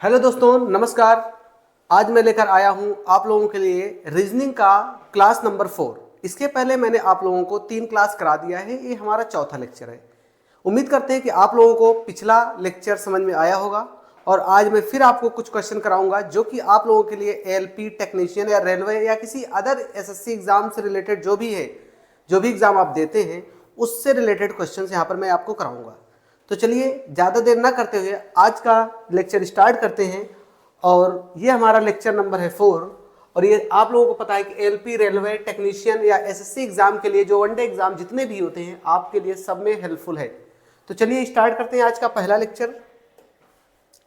Hello दोस्तों, नमस्कार। आज मैं लेकर आया हूं आप लोगों के लिए रीजनिंग का क्लास नंबर 4। इसके पहले मैंने आप लोगों को 3 क्लास करा दिया है। ये हमारा चौथा लेक्चर है। उम्मीद करते हैं कि आप लोगों को पिछला लेक्चर समझ में आया होगा और आज मैं फिर आपको कुछ क्वेश्चन कराऊंगा जो कि आप लोगों के लिए एएलपी टेक्नीशियन या रेलवे या किसी अदर एसएससी एग्जाम से रिलेटेड जो भी है, जो भी एग्जाम आप देते हैं उससे रिलेटेड क्वेश्चन यहाँ पर मैं आपको कराऊंगा। तो चलिए ज़्यादा देर ना करते हुए आज का लेक्चर स्टार्ट करते हैं। और ये हमारा लेक्चर नंबर है 4। और ये आप लोगों को पता है कि एलपी, रेलवे टेक्नीशियन या एसएससी एग्जाम के लिए जो वनडे एग्जाम जितने भी होते हैं आपके लिए सब में हेल्पफुल है। तो चलिए स्टार्ट करते हैं आज का पहला लेक्चर।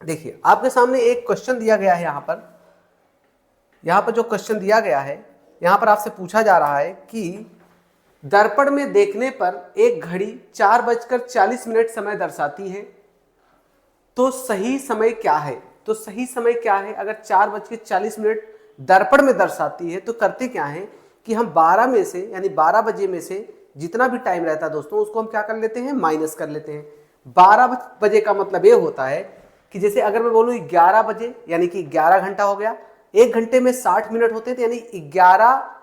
देखिए, आपके सामने एक क्वेश्चन दिया गया है। यहाँ पर जो क्वेश्चन दिया गया है, यहाँ पर आपसे पूछा जा रहा है कि दर्पण में देखने पर एक घड़ी 4:40 समय दर्शाती है, तो सही समय क्या है? तो सही समय क्या है? अगर 4:40 दर्पण में दर्शाती है तो करते क्या है कि हम 12 में से यानी 12 बजे में से जितना भी टाइम रहता है दोस्तों उसको हम क्या कर लेते हैं, माइनस कर लेते हैं। 12 बजे का मतलब ये होता है कि जैसे अगर मैं बोलूँ 11 बजे यानी कि 11 घंटा हो गया। 1 घंटे में 60 मिनट होते थे, यानी 11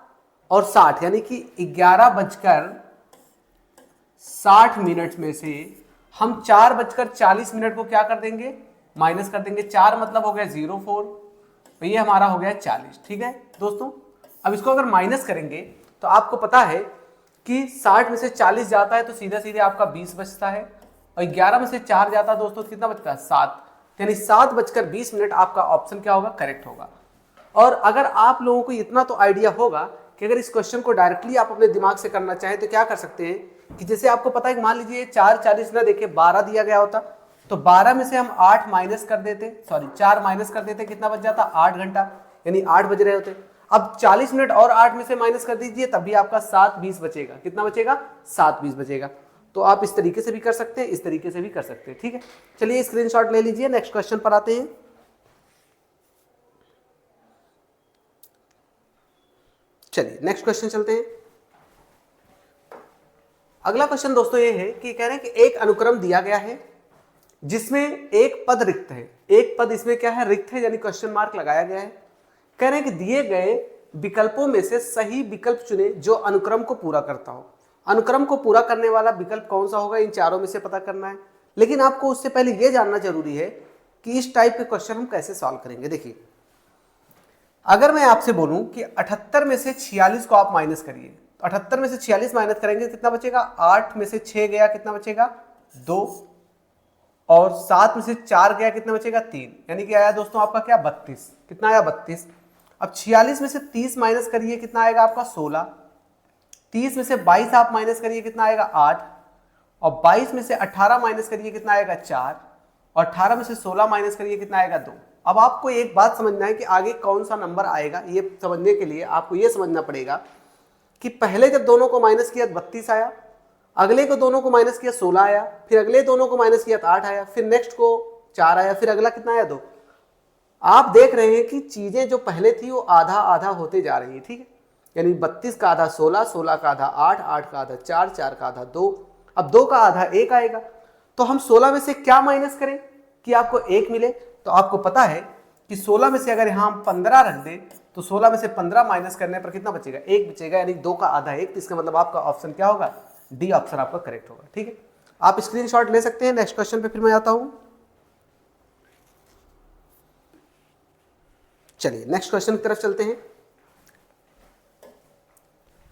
और 60 यानी कि 11:60 में से हम 4:40 को क्या कर देंगे, माइनस कर देंगे। 4 मतलब हो गया 04, तो ये हमारा हो गया 40। ठीक है दोस्तों, अब इसको अगर माइनस करेंगे तो आपको पता है कि 60 में से 40 जाता है तो सीधा सीधे आपका 20 बचता है, और 11 में से 4 जाता है दोस्तों तो कितना बचता है, 7। यानी 7:20 आपका ऑप्शन क्या होगा, करेक्ट होगा। और अगर आप लोगों को इतना तो आइडिया होगा कि अगर इस क्वेश्चन को डायरेक्टली आप अपने दिमाग से करना चाहें तो क्या कर सकते हैं कि जैसे आपको पता है कि मान लीजिए 4:40 ना देखे 12 दिया गया होता, तो 12 में से हम 8 माइनस कर देते, 4 माइनस कर देते, कितना बच जाता, 8 घंटा, यानी 8 बज रहे होते। अब 40 मिनट और 8 में से माइनस कर दीजिए, तब भी आपका 7:20 बचेगा। कितना बचेगा, 7:20 बचेगा। तो आप इस तरीके से भी कर सकते हैं, इस तरीके से भी कर सकते हैं। ठीक है, चलिए स्क्रीनशॉट ले लीजिए। नेक्स्ट क्वेश्चन पर आते हैं। चलिए नेक्स्ट क्वेश्चन चलते हैं। अगला क्वेश्चन दोस्तों ये है कि कह रहे हैं कि एक अनुक्रम दिया गया है जिसमें एक पद रिक्त है। एक पद इसमें क्या है, रिक्त है, यानी क्वेश्चन मार्क लगाया गया है। कह रहे हैं कि दिए गए विकल्पों में से सही विकल्प चुने जो अनुक्रम को पूरा करता हो। अनुक्रम को पूरा करने वाला विकल्प कौन सा होगा, इन चारों में से पता करना है। लेकिन आपको उससे पहले यह जानना जरूरी है कि इस टाइप के क्वेश्चन हम कैसे सॉल्व करेंगे। देखिए, अगर मैं आपसे बोलूं कि 78 में से 46 को आप माइनस करिए, तो 78 में से 46 माइनस करेंगे कितना बचेगा, 8 में से 6 गया कितना बचेगा, 2, और 7 में से 4 गया कितना बचेगा, 3, यानी कि आया दोस्तों आपका क्या, 32। कितना आया, 32। अब 46 में से 30 माइनस करिए, कितना आएगा आपका, 16। 30 में से 22 आप माइनस करिए, कितना आएगा, 8। और 22 में से 18 माइनस करिए, कितना आएगा, 4। और 18 में से 16 माइनस करिए, कितना आएगा, 2। अब आपको एक बात समझना है कि आगे कौन सा नंबर आएगा। ये समझने के लिए आपको ये समझना पड़ेगा कि पहले जब दोनों को माइनस किया 32 आया, अगले को दोनों को माइनस किया 16 आया, फिर अगले दोनों को माइनस किया तो 8 आया, फिर नेक्स्ट को 4 आया, फिर अगला कितना आया, 2। आप देख रहे हैं कि चीजें जो पहले थी वो आधा आधा होते जा रही है। ठीक है, यानी 32 का आधा 16, 16 का आधा 8, 8 का आधा 4, 4 का आधा 2, अब 2 का आधा 1 आएगा। तो हम 16 में से क्या माइनस करें कि आपको 1 मिले। तो आपको पता है कि 16 में से अगर यहां हम 15 रख दें तो 16 में से 15 माइनस करने पर कितना बचेगा, 1 बचेगा, यानी 2 का आधा 1। तो इसका मतलब आपका ऑप्शन क्या होगा, डी ऑप्शन आपका करेक्ट होगा। ठीक है, आप स्क्रीनशॉट ले सकते हैं। नेक्स्ट क्वेश्चन पे फिर मैं आता हूं। चलिए नेक्स्ट क्वेश्चन की तरफ चलते हैं।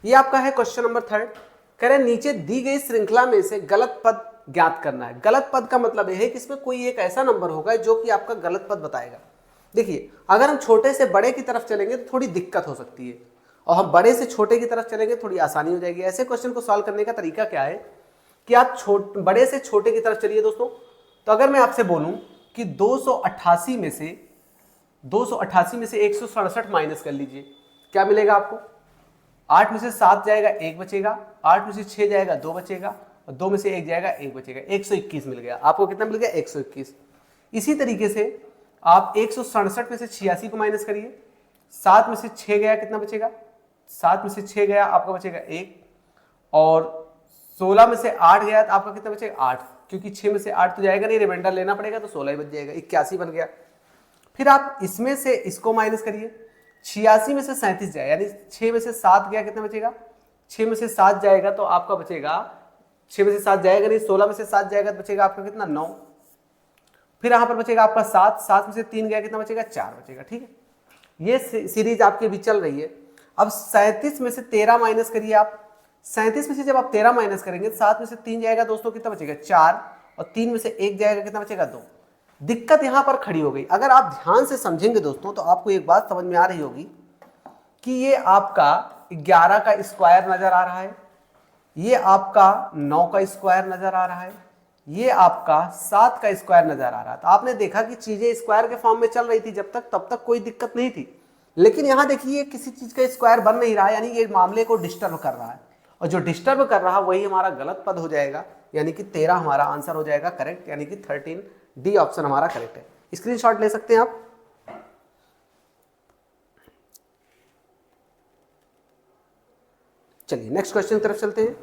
ये आपका है क्वेश्चन नंबर 3। कह रहे हैं नीचे दी गई श्रृंखला में से गलत पद ज्ञात करना है। गलत पद का मतलब यह है कि इसमें कोई एक ऐसा नंबर होगा जो कि आपका गलत पद बताएगा। देखिए, अगर हम छोटे से बड़े की तरफ चलेंगे तो थोड़ी दिक्कत हो सकती है, और हम बड़े से छोटे की तरफ चलेंगे थोड़ी आसानी हो जाएगी। ऐसे क्वेश्चन को सॉल्व करने का तरीका क्या है कि आप बड़े से छोटे की तरफ चलिए दोस्तों। तो अगर मैं आपसे बोलूं कि 288 में से 167 माइनस कर लीजिए, क्या मिलेगा आपको, 8 में से 7 जाएगा 1 बचेगा, 8 में से 6 जाएगा 2 बचेगा, और 2 में से 1 जाएगा 1 बचेगा, 121 मिल गया। आपको कितना मिल गया, 121। इसी तरीके से आप 167 में से 86 को माइनस करिए, 7 में से 6 गया कितना बचेगा, 7 में से 6 गया आपका बचेगा 1, और 16 में से 8 गया तो आपका कितना बचेगा, 8, क्योंकि 6 में से 8 तो जाएगा नहीं, रिमाइंडर लेना पड़ेगा, तो 16 ही बच जाएगा, 81 बन गया। फिर आप इसमें से इसको माइनस करिए, 86 में से 37 जाए, यानी 6 में से 7 गया, कितना बचेगा, 6 में से 7 जाएगा तो आपका बचेगा, 6 में से 7 जाएगा नहीं, 16 में से 7 जाएगा तो बचेगा आपका कितना, 9। फिर यहाँ पर बचेगा आपका 7 में से 3 गया, कितना बचेगा, 4 बचेगा। ठीक है, ये सीरीज आपके बीच चल रही है। अब 37 में से 13 माइनस करिए आप, 37 में से जब आप 13 माइनस करेंगे, 7 में से 3 जाएगा दोस्तों, कितना बचेगा, 4, और 3 में से 1 जाएगा, कितना बचेगा, 2। दिक्कत यहां पर खड़ी हो गई। अगर आप ध्यान से समझेंगे दोस्तों तो आपको एक बात समझ में आ रही होगी कि ये आपका 11 का स्क्वायर नजर आ रहा है, ये आपका 9 का स्क्वायर नजर आ रहा है, ये आपका 7 का स्क्वायर नजर आ रहा है। तो आपने देखा कि चीजें स्क्वायर के फॉर्म में चल रही थी जब तक, तब तक कोई दिक्कत नहीं थी। लेकिन यहां देखिए किसी चीज का स्क्वायर बन नहीं रहा है, यानी ये मामले को डिस्टर्ब कर रहा है, और जो डिस्टर्ब कर रहा है वही हमारा गलत पद हो जाएगा, यानी कि 13 हमारा आंसर हो जाएगा करेक्ट, यानी कि 13 डी ऑप्शन हमारा करेक्ट है। स्क्रीनशॉट ले सकते हैं आप। चलिए नेक्स्ट क्वेश्चन की तरफ चलते हैं।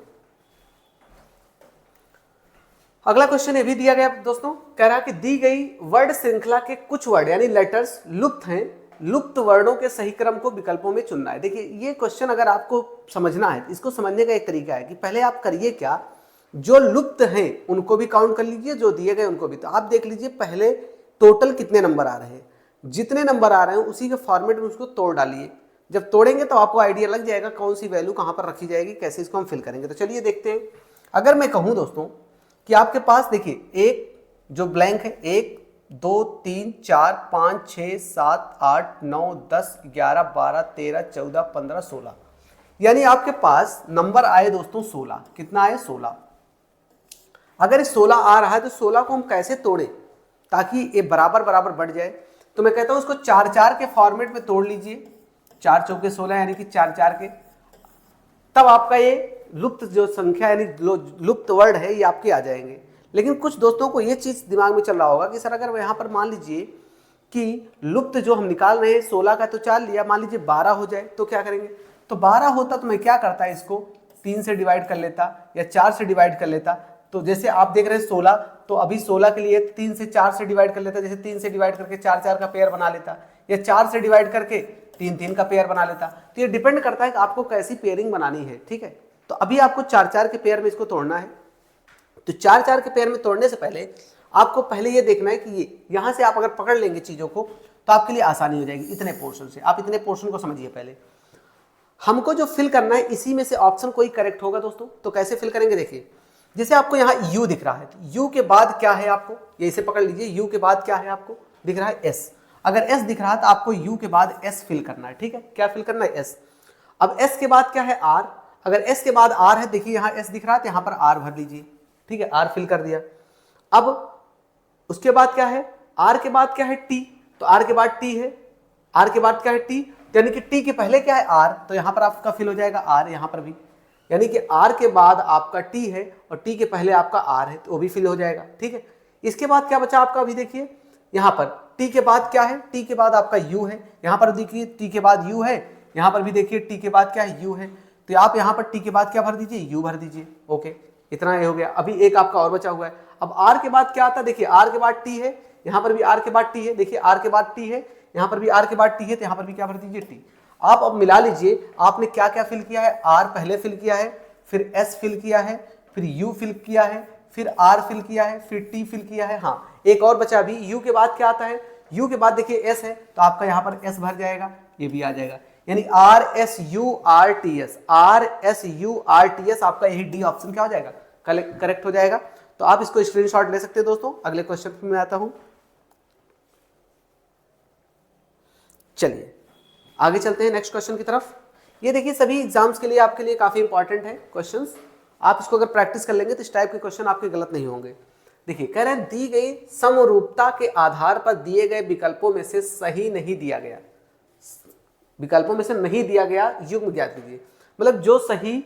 अगला क्वेश्चन ये भी दिया गया दोस्तों, कह रहा है कि दी गई वर्ड श्रृंखला के कुछ वर्ड यानी लेटर्स लुप्त हैं, लुप्त वर्णों के सही क्रम को विकल्पों में चुनना है। देखिए ये क्वेश्चन अगर आपको समझना है, इसको समझने का एक तरीका है कि पहले आप करिए क्या, जो लुप्त हैं उनको भी काउंट कर लीजिए, जो दिए गए उनको भी। तो आप देख लीजिए पहले टोटल कितने नंबर आ रहे हैं, जितने नंबर आ रहे हैं उसी के फॉर्मेट में उसको तोड़ डालिए। जब तोड़ेंगे तो आपको आइडिया लग जाएगा कौन सी वैल्यू कहां पर रखी जाएगी, कैसे इसको हम फिल करेंगे। तो चलिए देखते हैं। अगर मैं कहूं दोस्तों कि आपके पास देखिए एक जो ब्लैंक है, 1 2 3 4 5 6 7 8 9 10 11 12 13 14 15 16, यानी आपके पास नंबर आए दोस्तों 16। कितना आए, 16। अगर ये 16 आ रहा है तो 16 को हम कैसे तोड़े ताकि ये बराबर बराबर बढ़ जाए। तो मैं कहता हूं इसको 4-4 के फॉर्मेट में तोड़ लीजिए, 4 चौके 16 यानी कि 4-4 के, तब आपका ये लुप्त जो संख्या यानी लुप्त वर्ड है ये आपके आ जाएंगे। लेकिन कुछ दोस्तों को ये चीज दिमाग में चल रहा होगा कि सर अगर यहाँ पर मान लीजिए कि लुप्त जो हम निकाल रहे हैं 16 का तो 4 लिया, मान लीजिए 12 हो जाए तो क्या करेंगे। तो 12 होता तो मैं क्या करता, इसको 3 से डिवाइड कर लेता या 4 से डिवाइड कर लेता। तो जैसे आप देख रहे हैं 16, तो अभी 16 के लिए 3 से 4 से डिवाइड कर लेता, जैसे 3 से डिवाइड करके 4-4 का पेयर बना लेता, या 4 से डिवाइड करके 3-3 का पेयर बना लेता। तो ये डिपेंड करता है कि आपको कैसी पेयरिंग बनानी है। ठीक है, तो अभी आपको 4-4 के पेयर में इसको तोड़ना है। तो 4-4 के पेयर में तोड़ने से पहले आपको पहले ये देखना है कि ये यहां से आप अगर पकड़ लेंगे चीजों को तो आपके लिए आसानी हो जाएगी। इतने पोर्शन से आप इतने पोर्शन को समझिए। पहले हमको जो फिल करना है इसी में से ऑप्शन कोई करेक्ट होगा दोस्तों। तो कैसे फिल करेंगे, देखिए जैसे आपको यहाँ U दिख रहा है, तो U के बाद क्या है आपको, ये इसे पकड़ लीजिए, U के बाद क्या है आपको दिख रहा है S। अगर S दिख रहा है तो आपको U के बाद S फिल करना है। ठीक है, क्या फिल करना है, S। अब S के बाद क्या है, R। अगर S के बाद R है, देखिए यहाँ S दिख रहा है तो यहाँ पर R भर लीजिए। ठीक है, R फिल कर दिया। अब उसके बाद क्या है, R के बाद क्या है, T। तो R के बाद T है, R के बाद क्या है, T, यानी कि T के पहले क्या है, R। तो यहाँ पर आपका फिल हो जाएगा R, यहाँ पर भी, यानी कि R के बाद आपका T है और T के पहले आपका R है, तो वो भी फिल हो जाएगा। ठीक है, इसके बाद क्या बचा आपका, अभी देखिए यहाँ पर T के बाद क्या है, T के बाद आपका U है, यहाँ पर देखिए T के बाद U है, यहाँ पर भी देखिए T के बाद क्या है, U है। तो आप यहाँ पर T के बाद क्या भर दीजिए, U भर दीजिए। ओके, इतना ये हो गया। अभी एक आपका और बचा हुआ है। अब R के बाद क्या आता है, देखिए R के बाद T है, यहाँ पर भी R के बाद T है, देखिए R के बाद T है, यहाँ पर भी R के बाद T है, तो यहाँ पर भी क्या भर दीजिए, T। आप अब मिला लीजिए आपने क्या क्या फिल किया है, R पहले फिल किया है, फिर S फिल किया है, फिर U फिल किया है, फिर R फिल किया है, फिर T फिल किया है। हाँ, एक और बचा अभी, U के बाद क्या आता है, U के बाद देखिए S है, तो आपका यहाँ पर S भर जाएगा, ये भी आ जाएगा, यानी RSURTS, RSURTS आपका यही डी ऑप्शन क्या हो जाएगा, करेक्ट हो जाएगा। तो आप इसको स्क्रीनशॉट ले सकते हैं दोस्तों। अगले क्वेश्चन में आता हूं, चलिए आगे चलते हैं नेक्स्ट क्वेश्चन की तरफ। ये देखिए सभी एग्जाम्स के लिए आपके लिए काफी इंपॉर्टेंट है क्वेश्चंस। आप इसको अगर प्रैक्टिस कर लेंगे तो इस टाइप के क्वेश्चन आपके गलत नहीं होंगे। देखिए कह रहे हैं दी गई समरूपता के आधार पर दिए गए विकल्पों में से सही नहीं दिया गया, विकल्पों में से नहीं दिया गया युग्म ज्ञात कीजिए। मतलब जो सही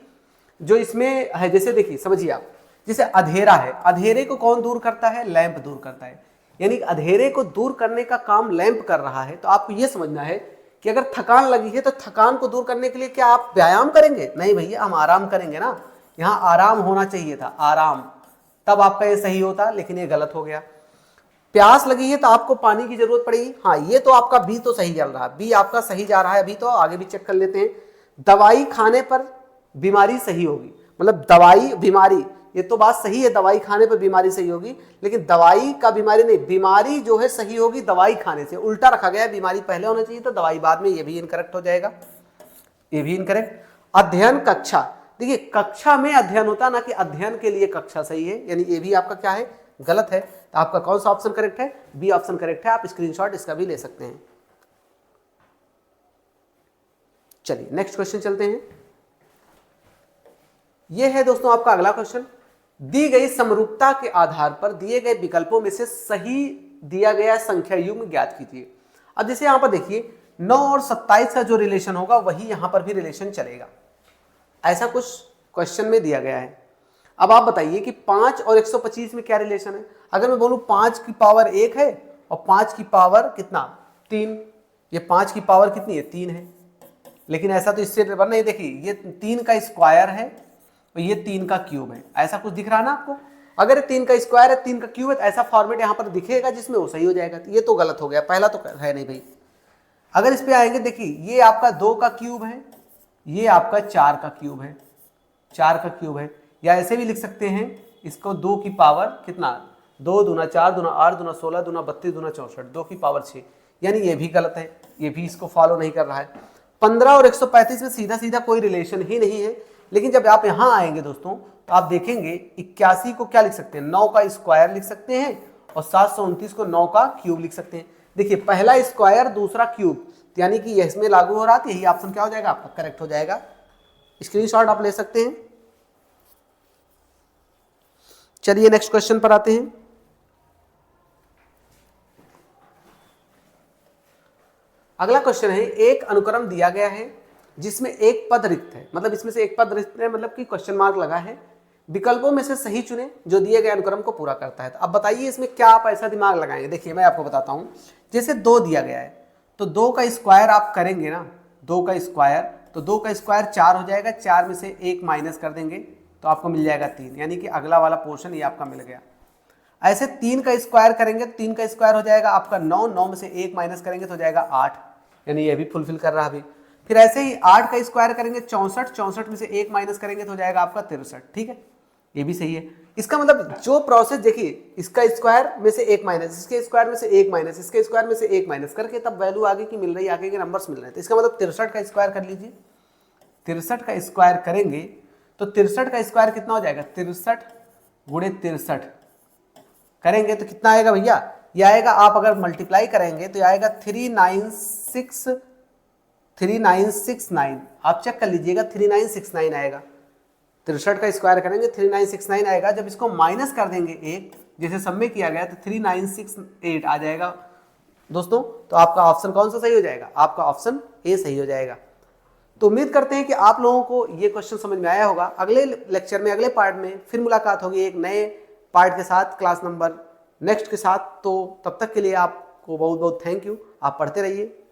जो इसमें है, जैसे देखिए समझिए आप, जैसे अंधेरा है, अंधेरे को कौन दूर करता है, लैंप दूर करता है, यानी अंधेरे को दूर करने का काम लैंप कर रहा है। तो आपको यह समझना है कि अगर थकान लगी है तो थकान को दूर करने के लिए क्या आप व्यायाम करेंगे, नहीं भैया हम आराम करेंगे ना। यहाँ आराम होना चाहिए था, आराम, तब आपका ये सही होता, लेकिन ये गलत हो गया। प्यास लगी है तो आपको पानी की जरूरत पड़ेगी। हाँ, ये तो आपका बी तो सही चल रहा है, बी आपका सही जा रहा है अभी, तो आगे भी चेक कर लेते हैं। दवाई खाने पर बीमारी सही होगी, मतलब दवाई बीमारी, ये तो बात सही है, दवाई खाने पर बीमारी सही होगी, लेकिन दवाई का बीमारी नहीं, बीमारी जो है सही होगी दवाई खाने से, उल्टा रखा गया है, बीमारी पहले होना चाहिए तो दवाई बाद में, ये भी इनकरेक्ट हो जाएगा, ये भी इनकरेक्ट। अध्ययन कक्षा, देखिए कक्षा में अध्ययन होता ना कि अध्ययन के लिए कक्षा, सही है, यानी ये भी आपका क्या है, गलत है। तो आपका कौन सा ऑप्शन करेक्ट है, बी ऑप्शन करेक्ट है। आप स्क्रीनशॉट इसका भी ले सकते हैं। चलिए नेक्स्ट क्वेश्चन चलते हैं। यह है दोस्तों आपका अगला क्वेश्चन। दी गई समरूपता के आधार पर दिए गए विकल्पों में से सही दिया गया संख्या युग्म ज्ञात कीजिए। अब जैसे यहां पर देखिए 9 और 27 का जो रिलेशन होगा वही यहां पर भी रिलेशन चलेगा, ऐसा कुछ क्वेश्चन में दिया गया है। अब आप बताइए कि 5 और 125 में क्या रिलेशन है। अगर मैं बोलूं 5 की पावर 1 है और 5 की पावर कितना 3, ये 5 की पावर कितनी है 3 है, लेकिन ऐसा तो इससे बनना है। देखिए ये 3 का स्क्वायर है और ये 3 का क्यूब है, ऐसा कुछ दिख रहा है ना आपको। अगर 3 का स्क्वायर है 3 का क्यूब है तो ऐसा फॉर्मेट यहाँ पर दिखेगा जिसमें वो सही हो जाएगा। ये तो गलत हो गया, पहला तो है नहीं भाई। अगर इस पे आएंगे, देखिए ये आपका 2 का क्यूब है, ये आपका 4 का क्यूब है, 4 का क्यूब है, या ऐसे भी लिख सकते हैं इसको 2 की पावर कितना 2 दूना 4 दूना 8 दूना 16 दूना 32 दूना 64, 2 की पावर 6, यानी ये भी गलत है, ये भी इसको फॉलो नहीं कर रहा है। 15 और 135 में सीधा सीधा कोई रिलेशन ही नहीं है, लेकिन जब आप यहां आएंगे दोस्तों तो आप देखेंगे 81 को क्या लिख सकते हैं 9 का स्क्वायर लिख सकते हैं और 729 को 9 का क्यूब लिख सकते हैं। देखिए पहला स्क्वायर दूसरा क्यूब, यानी कि इसमें लागू हो रहा है, यही ऑप्शन क्या हो जाएगा आपका करेक्ट हो जाएगा। स्क्रीनशॉट आप ले सकते हैं। चलिए नेक्स्ट क्वेश्चन पर आते हैं। अगला क्वेश्चन है, एक अनुक्रम दिया गया है जिसमें एक पद रिक्त है, मतलब इसमें से एक पद रिक्त है, मतलब कि क्वेश्चन मार्क लगा है। विकल्पों में से सही चुने जो दिए गए अनुक्रम को पूरा करता है। तो अब बताइए इसमें क्या आप ऐसा दिमाग लगाएंगे। देखिए मैं आपको बताता हूं, जैसे 2 दिया गया है तो 2 का स्क्वायर आप करेंगे ना, 2 का स्क्वायर, तो 2 का स्क्वायर 4 हो जाएगा, 4 में से 1 माइनस कर देंगे तो आपको मिल जाएगा 3, यानी कि अगला वाला पोर्शन ये आपका मिल गया। ऐसे 3 का स्क्वायर करेंगे, 3 का स्क्वायर हो जाएगा आपका 9, 9 में से 1 माइनस करेंगे तो हो जाएगा 8, यानी ये भी फुलफिल कर रहा अभी। फिर ऐसे ही 8 का स्क्वायर करेंगे 64, 64 में से 1 माइनस करेंगे तो हो जाएगा आपका 63, ठीक है, ये भी सही है। इसका मतलब जो प्रोसेस देखिए, इसका स्क्वायर में से 1 माइनस, इसके स्क्वायर में से 1 माइनस, इसके स्क्वायर में से 1 माइनस करके तब वैल्यू आगे की मिल रही है, आगे के नंबर्स मिल रहे हैं। तो इसका मतलब 63 का स्क्वायर कर लीजिए, 63 का स्क्वायर करेंगे तो 63 का स्क्वायर कितना हो जाएगा 63 गुणे 63 करेंगे तो कितना आएगा भैया, ये आएगा, आप अगर मल्टीप्लाई करेंगे तो आएगा 3969, आप चेक कर लीजिएगा 3969 आएगा। 63 का स्क्वायर करेंगे 3969 आएगा। जब इसको माइनस कर देंगे 1, जैसे सब में किया गया, तो 3968 आ जाएगा दोस्तों। तो आपका ऑप्शन कौन सा सही हो जाएगा, आपका ऑप्शन ए सही हो जाएगा। तो उम्मीद करते हैं कि आप लोगों को ये क्वेश्चन समझ में आया होगा। अगले लेक्चर में, अगले पार्ट में फिर मुलाकात होगी एक नए पार्ट के साथ, क्लास नंबर नेक्स्ट के साथ। तो तब तक के लिए आपको बहुत बहुत थैंक यू। आप पढ़ते रहिए।